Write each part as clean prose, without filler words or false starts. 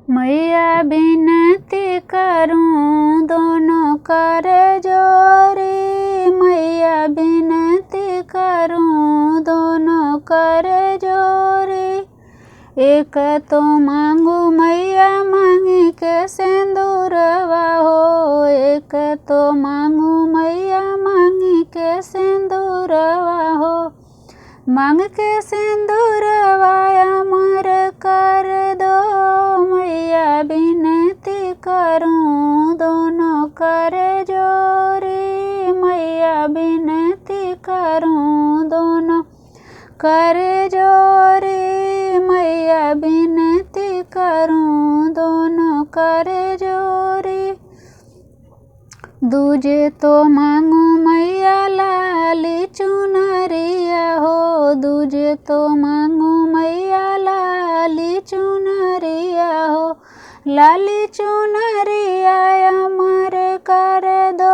मैया विनती करूं दोनों कर जोरी। मैया विनती करूं दोनों कर जोरी। एक तो मांगू मैया मांगी के सिंदूरवा हो। एक तो मांगू मैया मांगी के सिंदूरवा हो। मांग के सिंदूरवा अमर कर दो। मैया विनती करूं दोनों कर जोरी। मैया विनती करूं दोनों कर जोरी। मैया विनती करूं दोनों कर जोरी। दूजे तो मांगू मैया लाली चुनरिया हो। दूजे तो मांगू मैया लाली चुनरिया हो। लाली चुनरिया अमर कर दो।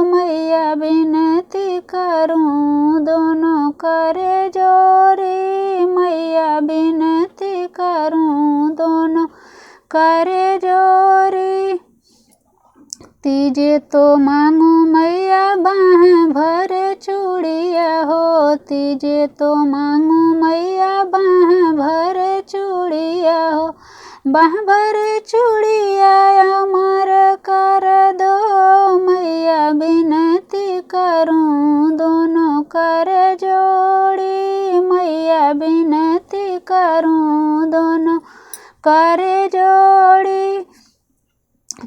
मैया विनती करूं दोनों कर जोरी। मैया विनती करूं दोनों कर जोरी। तीजे तो मांगू मैया बाह भर चूड़िया हो। तीजे तो मांगू मैया बाह भर चूड़िया हो। बाह भर चूड़िया अमर कर दो। मैया विनती करूं दोनों कर जोड़ी। मैया विनती करूं दोनों कर जोड़ी।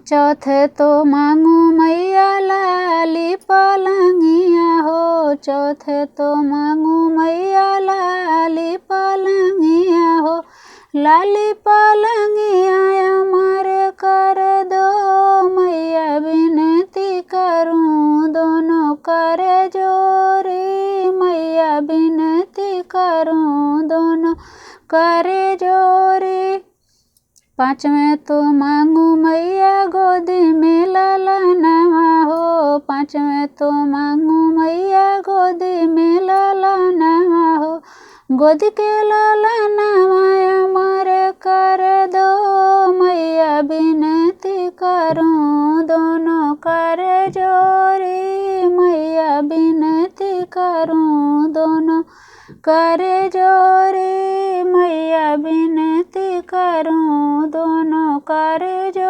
चौथे तो मांगू मैया लाली पलंगिया हो। चौथे तो मांगू मैया लाली पलंगिया हो। लाली पलंगिया अमर कर दो। मैया विनती करूं दोनों कर जोरी। मैया विनती करूं दोनों कर जोरी। पांचवें तो मांगू मैया गोदी में ललनवा हो। पांचवें तो मांगू मैया गोदी में ललनवा हो। गोदी के ललनवा अमर कर दो। मैया विनती करूं दोनों कर जोरी। मैया विनती करूं दोनों कर जोरी। मैया विनती करूं दोनों कर जोरी।